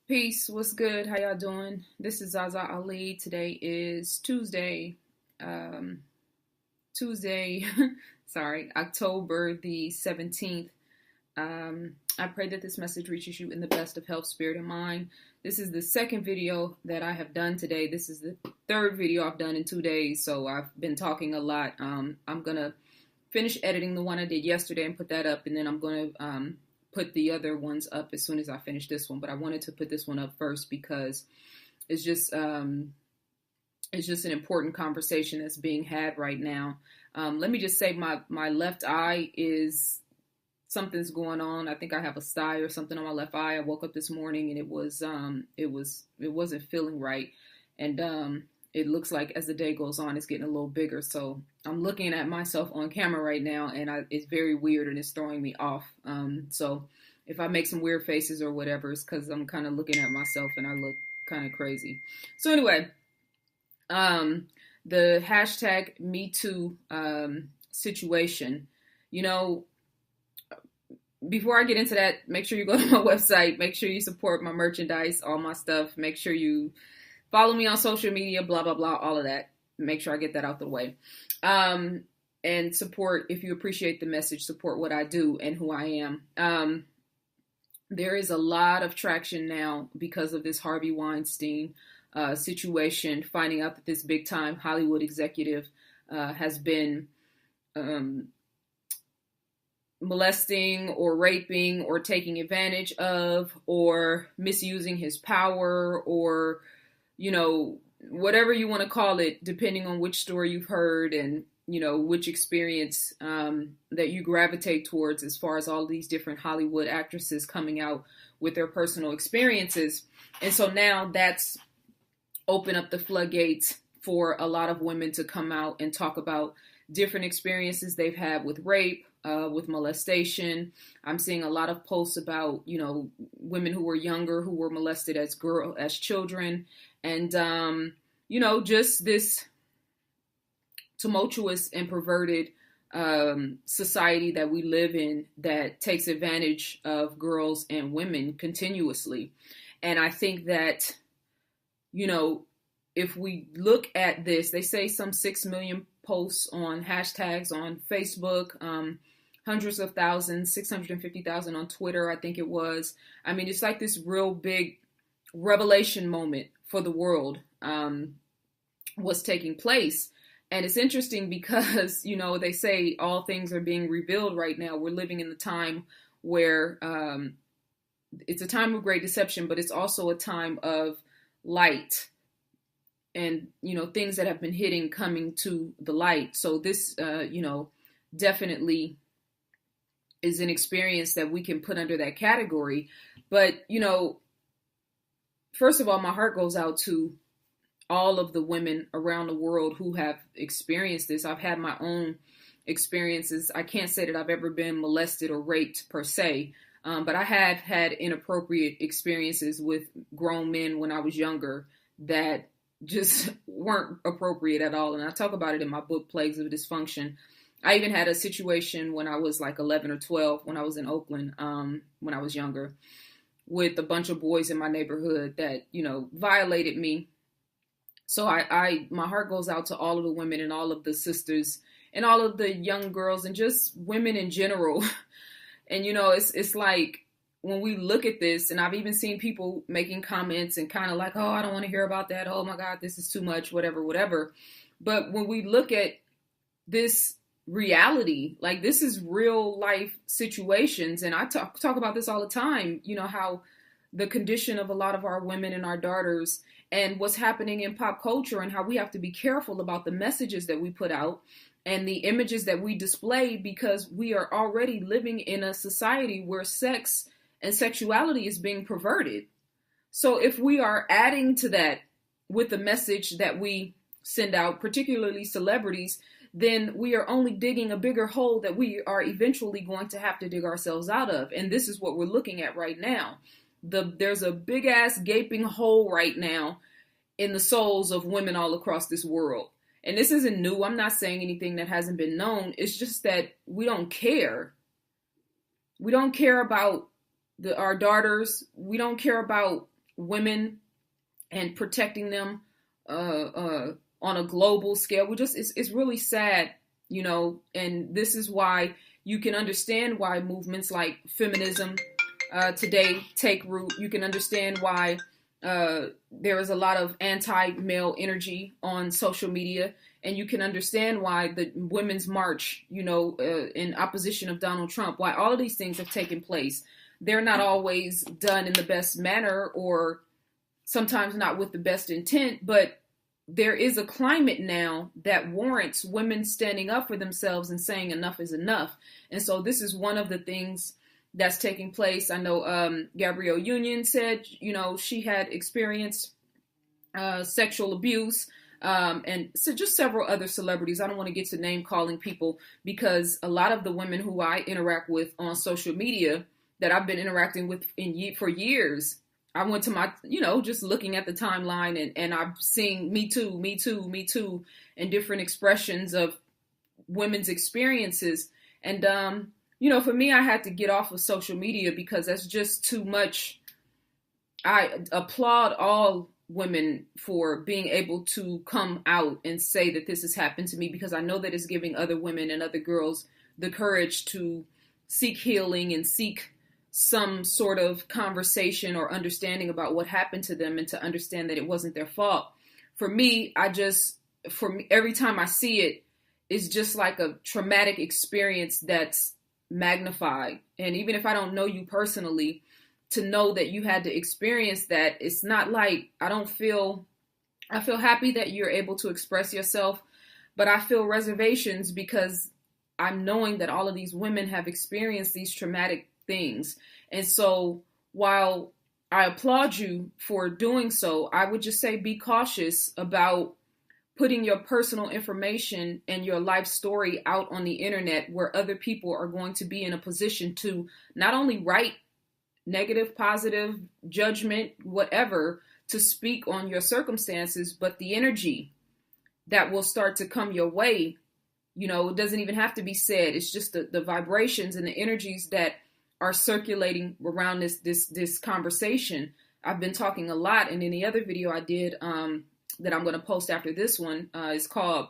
Peace. What's good? How y'all doing? This is Zaza Ali. Today is Tuesday. Um, Tuesday, sorry, October the 17th. I pray that this message reaches you in the best of health, spirit, and mind. This is the second video that I have done today. This is the third video I've done in 2 days, so I've been talking a lot. I'm going to finish editing the one I did yesterday and put that up, and then I'm going to put the other ones up as soon as I finish this one. But I wanted to put this one up first because it's just an important conversation that's being had right now. Let me just say my left eye is something's going on. I think I have a sty or something on my left eye. I woke up this morning and it wasn't feeling right, and it looks like as the day goes on, it's getting a little bigger. So I'm looking at myself on camera right now, and it's very weird and it's throwing me off. So if I make some weird faces or whatever, it's because I'm kind of looking at myself and I look kind of crazy. So anyway, the hashtag Me Too situation, you know, before I get into that, make sure you go to my website, make sure you support my merchandise, all my stuff, make sure you follow me on social media, blah, blah, blah, all of that. Make sure I get that out the way. And support, if you appreciate the message, support what I do and who I am. There is a lot of traction now because of this Harvey Weinstein situation, finding out that this big time Hollywood executive has been molesting or raping or taking advantage of or misusing his power, or, you know, whatever you want to call it, depending on which story you've heard and, you know, which experience that you gravitate towards, as far as all these different Hollywood actresses coming out with their personal experiences. And so now that's opened up the floodgates for a lot of women to come out and talk about different experiences they've had with rape, with molestation. I'm seeing a lot of posts about, you know, women who were younger who were molested as children, and you know, just this tumultuous and perverted society that we live in that takes advantage of girls and women continuously. And I think that, you know, if we look at this, they say some 6 million posts on hashtags on Facebook, hundreds of thousands, 650,000 on Twitter, I think it was. I mean, it's like this real big revelation moment for the world was taking place. And it's interesting because, you know, they say all things are being revealed right now. We're living in the time where it's a time of great deception, but it's also a time of light and, you know, things that have been hidden coming to the light. So this, you know, definitely is an experience that we can put under that category. But, you know, first of all, my heart goes out to all of the women around the world who have experienced this. I've had my own experiences. I can't say that I've ever been molested or raped per se, but I have had inappropriate experiences with grown men when I was younger that just weren't appropriate at all. And I talk about it in my book, Plagues of Dysfunction. I even had a situation when I was like 11 or 12 when I was in Oakland, when I was younger, with a bunch of boys in my neighborhood that, you know, violated me. So my heart goes out to all of the women and all of the sisters and all of the young girls and just women in general. And, you know, it's like when we look at this, and I've even seen people making comments and kind of like, oh, I don't want to hear about that. Oh my God, this is too much, whatever, whatever. But when we look at this reality, like this is real life situations. And I talk about this all the time, you know, how the condition of a lot of our women and our daughters and what's happening in pop culture and how we have to be careful about the messages that we put out and the images that we display, because we are already living in a society where sex and sexuality is being perverted. So if we are adding to that with the message that we send out, particularly celebrities, then we are only digging a bigger hole that we are eventually going to have to dig ourselves out of. And this is what we're looking at right now. There's a big ass gaping hole right now in the souls of women all across this world. And this isn't new. I'm not saying anything that hasn't been known. It's just that we don't care. We don't care about our daughters. We don't care about women and protecting them on a global scale. It's really sad, and this is why you can understand why movements like feminism today take root. You can understand why there is a lot of anti-male energy on social media, and you can understand why the Women's March, in opposition of Donald Trump, why all of these things have taken place. They're not always done in the best manner, or sometimes not with the best intent, but there is a climate now that warrants women standing up for themselves and saying enough is enough. And so this is one of the things that's taking place. I know Gabrielle Union said, she had experienced sexual abuse, and so just several other celebrities. I don't want to get to name calling people, because a lot of the women who I interact with on social media that I've been interacting with for years, I went to my, just looking at the timeline, and I'm seeing me too, me too, me too, and different expressions of women's experiences. And, for me, I had to get off of social media because that's just too much. I applaud all women for being able to come out and say that this has happened to me, because I know that it's giving other women and other girls the courage to seek healing and seek some sort of conversation or understanding about what happened to them, and to understand that it wasn't their fault. For me, every time I see it, it's just like a traumatic experience that's magnified. And even if I don't know you personally, to know that you had to experience that, it's not like I feel happy that you're able to express yourself, but I feel reservations because I'm knowing that all of these women have experienced these traumatic things. And so while I applaud you for doing so, I would just say be cautious about putting your personal information and your life story out on the internet, where other people are going to be in a position to not only write negative, positive, judgment, whatever, to speak on your circumstances, but the energy that will start to come your way, it doesn't even have to be said. It's just the vibrations and the energies that are circulating around this conversation. I've been talking a lot, and in the other video I did that I'm going to post after this one is called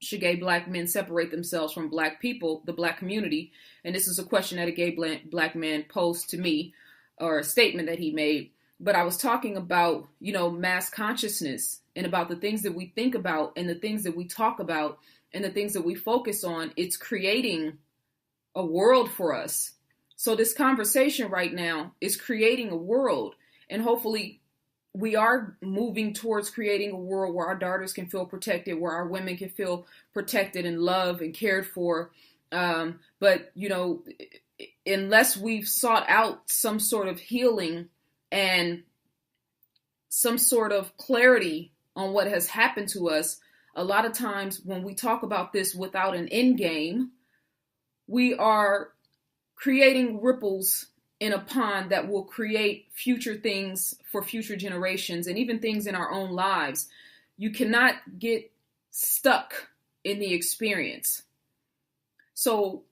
"Should Gay Black Men Separate Themselves from Black People, the Black Community?" And this is a question that a gay black man posed to me, or a statement that he made. But I was talking about, mass consciousness, and about the things that we think about, and the things that we talk about, and the things that we focus on. It's creating a world for us. So this conversation right now is creating a world, and hopefully we are moving towards creating a world where our daughters can feel protected, where our women can feel protected and loved and cared for. But, unless we've sought out some sort of healing and some sort of clarity on what has happened to us, a lot of times when we talk about this without an end game, we are creating ripples in a pond that will create future things for future generations, and even things in our own lives. You cannot get stuck in the experience. So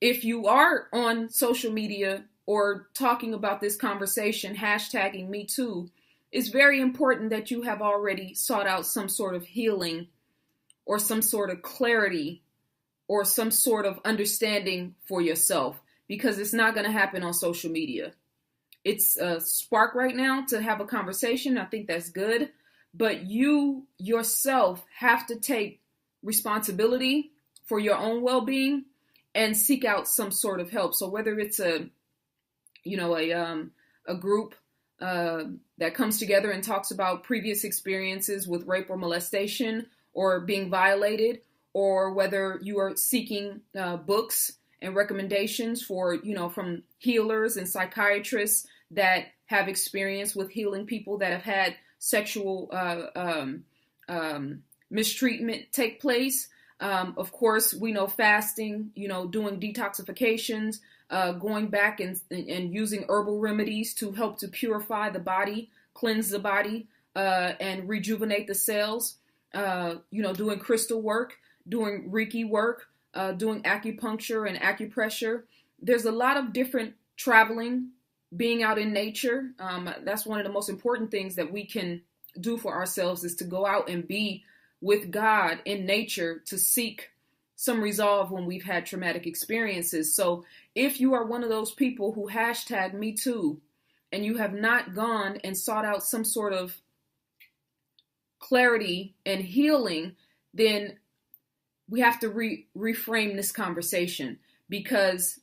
if you are on social media or talking about this conversation, hashtagging Me Too, it's very important that you have already sought out some sort of healing, or some sort of clarity, or some sort of understanding for yourself, because it's not going to happen on social media. It's a spark right now to have a conversation. I think that's good. But you yourself have to take responsibility for your own well-being and seek out some sort of help. So whether it's a group that comes together and talks about previous experiences with rape or molestation or being violated, or whether you are seeking books and recommendations for, from healers and psychiatrists that have experience with healing people that have had sexual mistreatment take place. Of course, we know fasting, doing detoxifications, going back and using herbal remedies to help to purify the body, cleanse the body, and rejuvenate the cells, doing crystal work, doing Reiki work, doing acupuncture and acupressure. There's a lot of different traveling being out in nature. That's one of the most important things that we can do for ourselves, is to go out and be with God in nature, to seek some resolve when we've had traumatic experiences. So if you are one of those people who hashtag me too, and you have not gone and sought out some sort of clarity and healing, then we have to reframe this conversation, because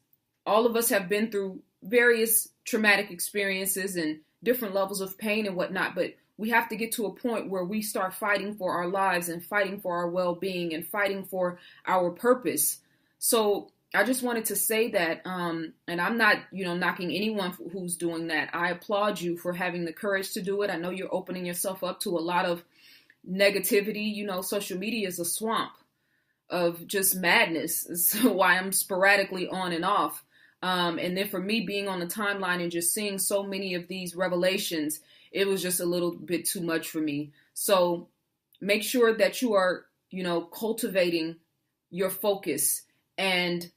all of us have been through various traumatic experiences and different levels of pain and whatnot, but we have to get to a point where we start fighting for our lives and fighting for our well-being and fighting for our purpose. So I just wanted to say that, and I'm not, knocking anyone who's doing that. I applaud you for having the courage to do it. I know you're opening yourself up to a lot of negativity. Social media is a swamp of just madness. So why I'm sporadically on and off. And then for me, being on the timeline and just seeing so many of these revelations, it was just a little bit too much for me. So make sure that you are, cultivating your focus and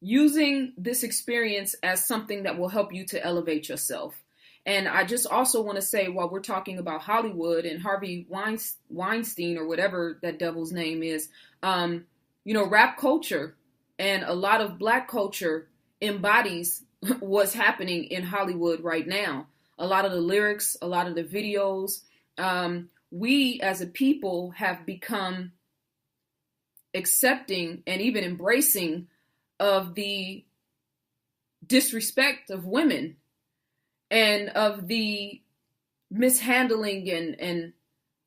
using this experience as something that will help you to elevate yourself. And I just also want to say, while we're talking about Hollywood and Harvey Weinstein, or whatever that devil's name is, rap culture and a lot of Black culture embodies what's happening in Hollywood right now. A lot of the lyrics, a lot of the videos, we as a people have become accepting and even embracing of the disrespect of women and of the mishandling and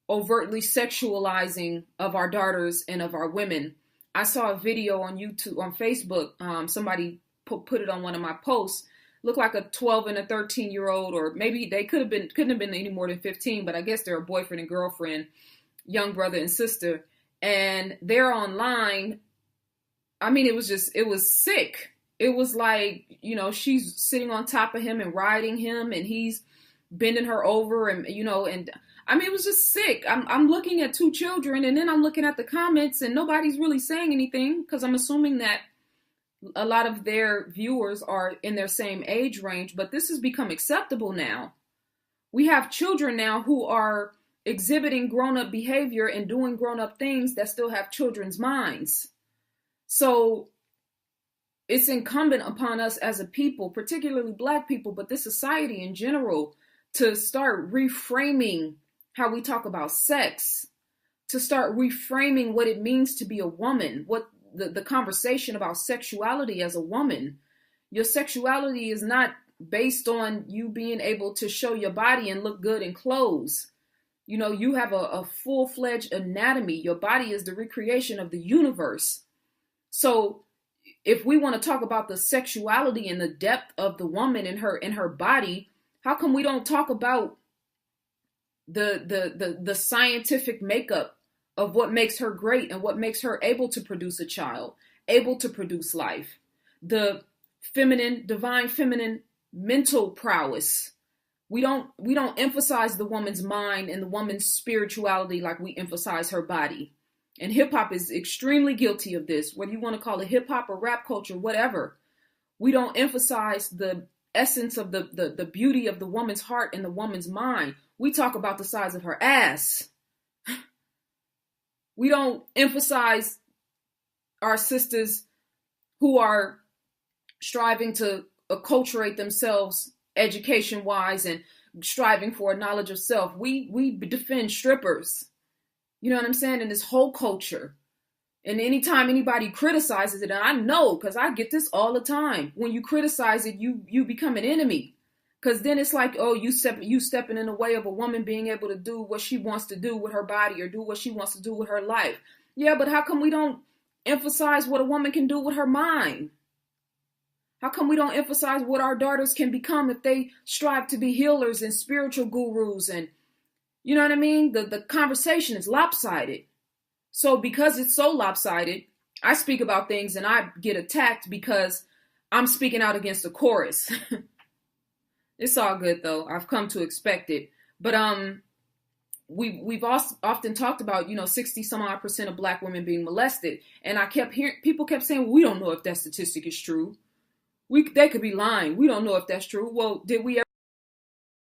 overtly sexualizing of our daughters and of our women. I saw a video on YouTube, on Facebook. Somebody put it on one of my posts. Looked like a 12 and a 13-year-old, or maybe they couldn't have been any more than 15, but I guess they're a boyfriend and girlfriend, young brother and sister, and they're online. I mean, it was sick. It was like, she's sitting on top of him and riding him, and he's bending her over, and and I mean, it was just sick. I'm looking at two children, and then I'm looking at the comments, and nobody's really saying anything, because I'm assuming that a lot of their viewers are in their same age range, but this has become acceptable now. We have children now who are exhibiting grown-up behavior and doing grown-up things that still have children's minds. So it's incumbent upon us as a people, particularly Black people, but this society in general, to start reframing how we talk about sex, to start reframing what it means to be a woman, what the conversation about sexuality as a woman. Your sexuality is not based on you being able to show your body and look good in clothes. You have a full-fledged anatomy. Your body is the recreation of the universe. So if we want to talk about the sexuality and the depth of the woman in her body, how come we don't talk about the scientific makeup of what makes her great and what makes her able to produce a child, able to produce life, the divine feminine mental prowess. We don't emphasize the woman's mind and the woman's spirituality like we emphasize her body. And hip hop is extremely guilty of this, whether you want to call it hip hop or rap culture, whatever. We don't emphasize the essence of the beauty of the woman's heart and the woman's mind. We talk about the size of her ass. We don't emphasize our sisters who are striving to acculturate themselves education-wise and striving for a knowledge of self. We defend strippers. You know what I'm saying? In this whole culture. And anytime anybody criticizes it, and I know, because I get this all the time, when you criticize it, you become an enemy. Because then it's like, oh, you stepping in the way of a woman being able to do what she wants to do with her body or do what she wants to do with her life. Yeah, but how come we don't emphasize what a woman can do with her mind? How come we don't emphasize what our daughters can become if they strive to be healers and spiritual gurus? And you know what I mean? The conversation is lopsided. So because it's so lopsided, I speak about things and I get attacked because I'm speaking out against the chorus. It's all good though. I've come to expect it. But we've often talked about 60 some odd % of Black women being molested, and I kept hearing people kept saying, we don't know if that statistic is true. They could be lying. We don't know if that's true. Well, did we